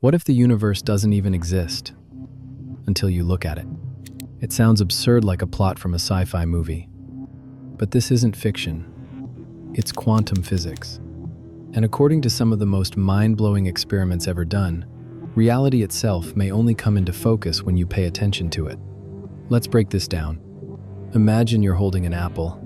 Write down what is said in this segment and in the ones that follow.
What if the universe doesn't even exist until you look at it? It sounds absurd, like a plot from a sci-fi movie. But this isn't fiction. It's quantum physics. And according to some of the most mind-blowing experiments ever done, reality itself may only come into focus when you pay attention to it. Let's break this down. Imagine you're holding an apple.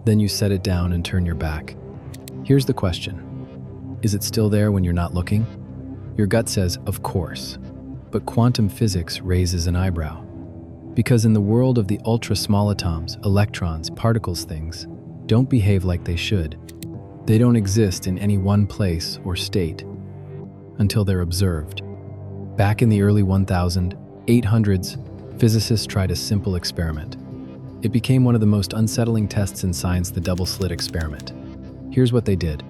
Then you set it down and turn your back. Here's the question. Is it still there when you're not looking? Your gut says, of course. But quantum physics raises an eyebrow. Because in the world of the ultra-small atoms, electrons, particles, things don't behave like they should. They don't exist in any one place or state until they're observed. Back in the early 1800s, physicists tried a simple experiment. It became one of the most unsettling tests in science, the Double Slit Experiment. Here's what they did.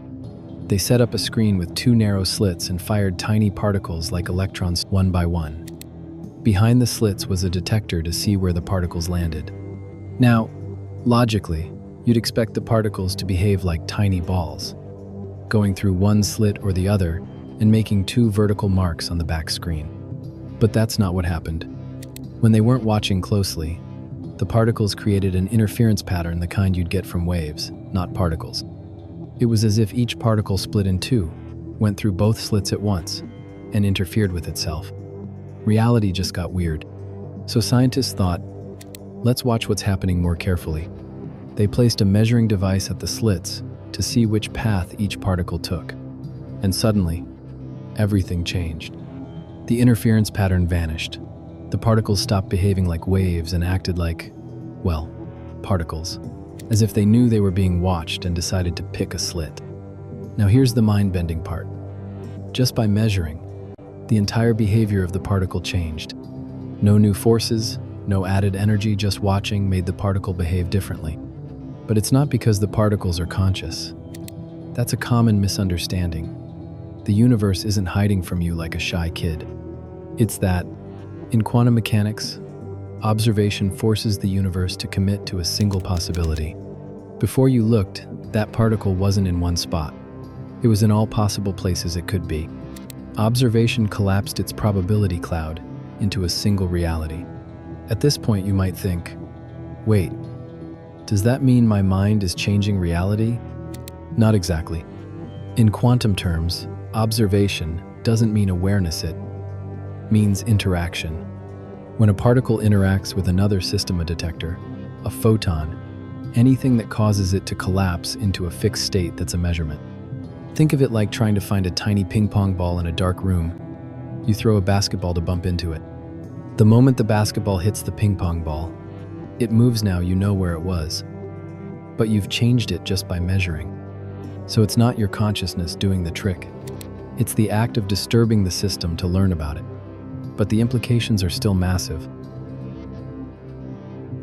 They set up a screen with two narrow slits and fired tiny particles like electrons one by one. Behind the slits was a detector to see where the particles landed. Now, logically, you'd expect the particles to behave like tiny balls, going through one slit or the other and making two vertical marks on the back screen. But that's not what happened. When they weren't watching closely, the particles created an interference pattern, the kind you'd get from waves, not particles. It was as if each particle split in two, went through both slits at once, and interfered with itself. Reality just got weird. So scientists thought, let's watch what's happening more carefully. They placed a measuring device at the slits to see which path each particle took. And suddenly, everything changed. The interference pattern vanished. The particles stopped behaving like waves and acted like, well, particles, as if they knew they were being watched and decided to pick a slit. Now here's the mind-bending part. Just by measuring, the entire behavior of the particle changed. No new forces, no added energy, just watching made the particle behave differently. But it's not because the particles are conscious. That's a common misunderstanding. The universe isn't hiding from you like a shy kid. It's that, in quantum mechanics, observation forces the universe to commit to a single possibility. Before you looked, that particle wasn't in one spot. It was in all possible places it could be. Observation collapsed its probability cloud into a single reality. At this point, you might think, wait, does that mean my mind is changing reality? Not exactly. In quantum terms, observation doesn't mean awareness, it means interaction. When a particle interacts with another system, a detector, a photon, anything that causes it to collapse into a fixed state, that's a measurement. Think of it like trying to find a tiny ping pong ball in a dark room. You throw a basketball to bump into it. The moment the basketball hits the ping pong ball, it moves. Now you know where it was. But you've changed it just by measuring. So it's not your consciousness doing the trick. It's the act of disturbing the system to learn about it. But the implications are still massive.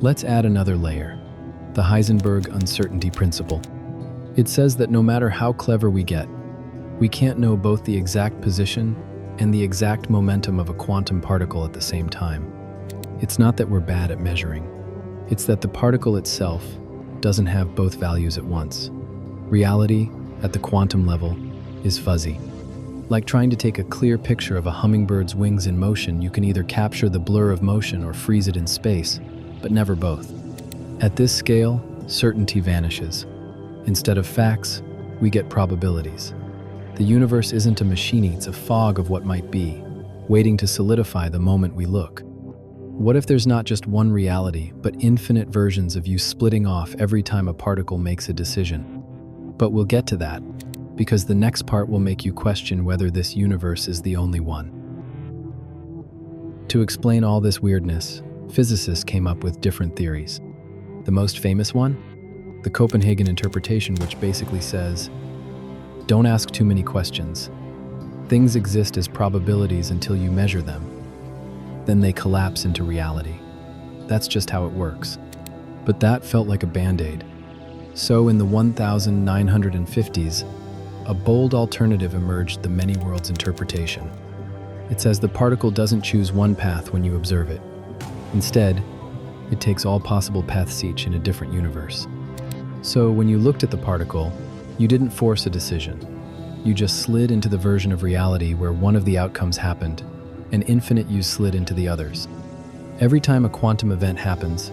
Let's add another layer, the Heisenberg uncertainty principle. It says that no matter how clever we get, we can't know both the exact position and the exact momentum of a quantum particle at the same time. It's not that we're bad at measuring. It's that the particle itself doesn't have both values at once. Reality, at the quantum level, is fuzzy. Like trying to take a clear picture of a hummingbird's wings in motion, you can either capture the blur of motion or freeze it in space, but never both. At this scale, certainty vanishes. Instead of facts, we get probabilities. The universe isn't a machine, it's a fog of what might be, waiting to solidify the moment we look. What if there's not just one reality, but infinite versions of you splitting off every time a particle makes a decision? But we'll get to that, because the next part will make you question whether this universe is the only one. To explain all this weirdness, physicists came up with different theories. The most famous one? The Copenhagen interpretation, which basically says, don't ask too many questions. Things exist as probabilities until you measure them. Then they collapse into reality. That's just how it works. But that felt like a band-aid. So in the 1950s, a bold alternative emerged, the many worlds interpretation. It says the particle doesn't choose one path when you observe it. Instead, it takes all possible paths, each in a different universe. So when you looked at the particle, you didn't force a decision. You just slid into the version of reality where one of the outcomes happened, and infinite you slid into the others. Every time a quantum event happens,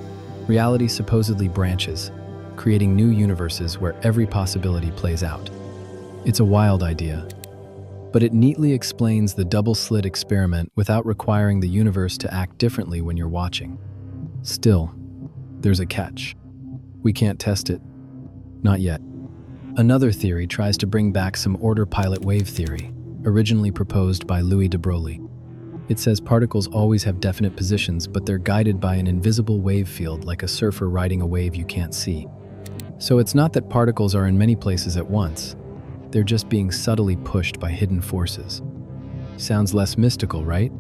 reality supposedly branches, creating new universes where every possibility plays out. It's a wild idea, but it neatly explains the double slit experiment without requiring the universe to act differently when you're watching. Still, there's a catch. We can't test it. Not yet. Another theory tries to bring back some order pilot wave theory, originally proposed by Louis de Broglie. It says particles always have definite positions, but they're guided by an invisible wave field like a surfer riding a wave you can't see. So it's not that particles are in many places at once. They're just being subtly pushed by hidden forces. Sounds less mystical, right?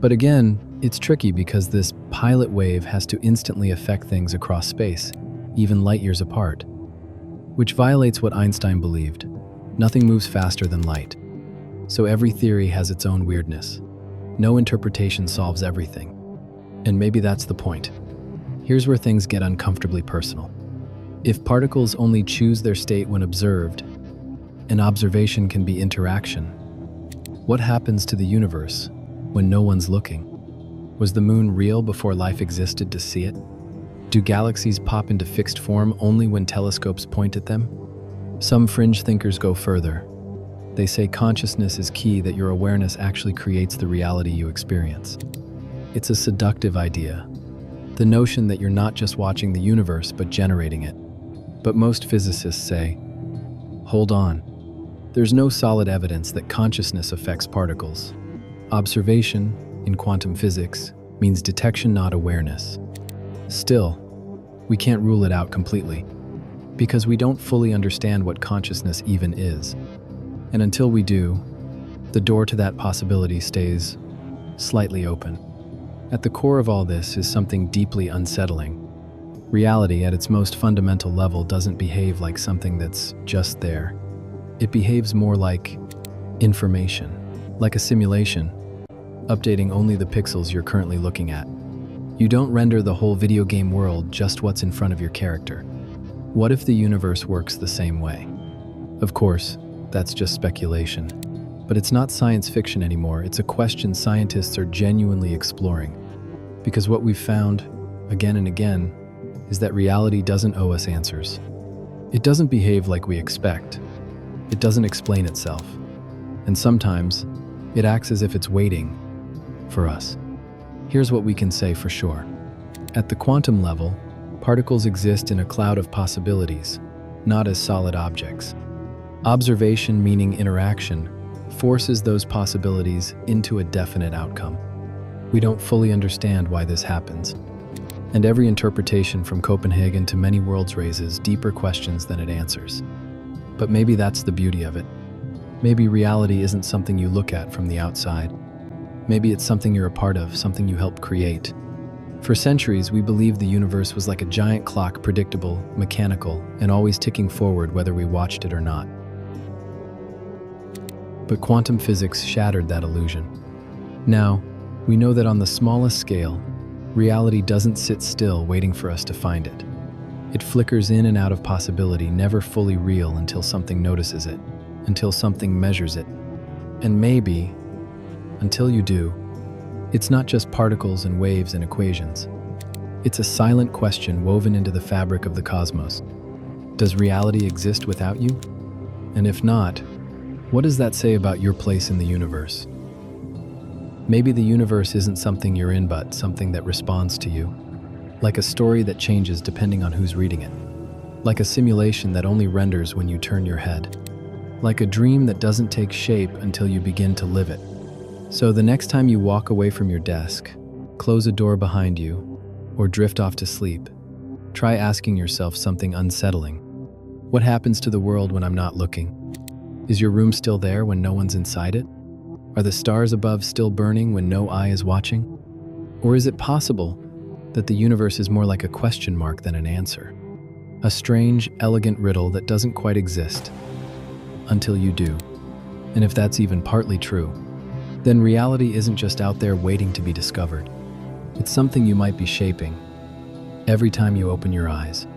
But again, it's tricky because this pilot wave has to instantly affect things across space, even light years apart, which violates what Einstein believed. Nothing moves faster than light. So every theory has its own weirdness. No interpretation solves everything. And maybe that's the point. Here's where things get uncomfortably personal. If particles only choose their state when observed, and observation can be interaction, what happens to the universe when no one's looking? Was the moon real before life existed to see it? Do galaxies pop into fixed form only when telescopes point at them? Some fringe thinkers go further. They say consciousness is key, that your awareness actually creates the reality you experience. It's a seductive idea, the notion that you're not just watching the universe but generating it. But most physicists say, hold on. There's no solid evidence that consciousness affects particles. Observation, in quantum physics, means detection, not awareness. Still, we can't rule it out completely, because we don't fully understand what consciousness even is. And until we do, the door to that possibility stays slightly open. At the core of all this is something deeply unsettling. Reality, at its most fundamental level, doesn't behave like something that's just there. It behaves more like information, like a simulation, updating only the pixels you're currently looking at. You don't render the whole video game world, just what's in front of your character. What if the universe works the same way? Of course, that's just speculation. But it's not science fiction anymore. It's a question scientists are genuinely exploring. Because what we've found, again and again, is that reality doesn't owe us answers. It doesn't behave like we expect. It doesn't explain itself. And sometimes, it acts as if it's waiting for us. Here's what we can say for sure. At the quantum level, particles exist in a cloud of possibilities, not as solid objects. Observation, meaning interaction, forces those possibilities into a definite outcome. We don't fully understand why this happens. And every interpretation from Copenhagen to many worlds raises deeper questions than it answers. But maybe that's the beauty of it. Maybe reality isn't something you look at from the outside. Maybe it's something you're a part of, something you help create. For centuries, we believed the universe was like a giant clock, predictable, mechanical, and always ticking forward whether we watched it or not. But quantum physics shattered that illusion. Now, we know that on the smallest scale, reality doesn't sit still waiting for us to find it. It flickers in and out of possibility, never fully real until something notices it, until something measures it. And maybe, until you do, it's not just particles and waves and equations. It's a silent question woven into the fabric of the cosmos. Does reality exist without you? And if not, what does that say about your place in the universe? Maybe the universe isn't something you're in, but something that responds to you. Like a story that changes depending on who's reading it. Like a simulation that only renders when you turn your head. Like a dream that doesn't take shape until you begin to live it. So the next time you walk away from your desk, close a door behind you, or drift off to sleep, try asking yourself something unsettling. What happens to the world when I'm not looking? Is your room still there when no one's inside it? Are the stars above still burning when no eye is watching? Or is it possible that the universe is more like a question mark than an answer? A strange, elegant riddle that doesn't quite exist until you do. And if that's even partly true, then reality isn't just out there waiting to be discovered. It's something you might be shaping every time you open your eyes.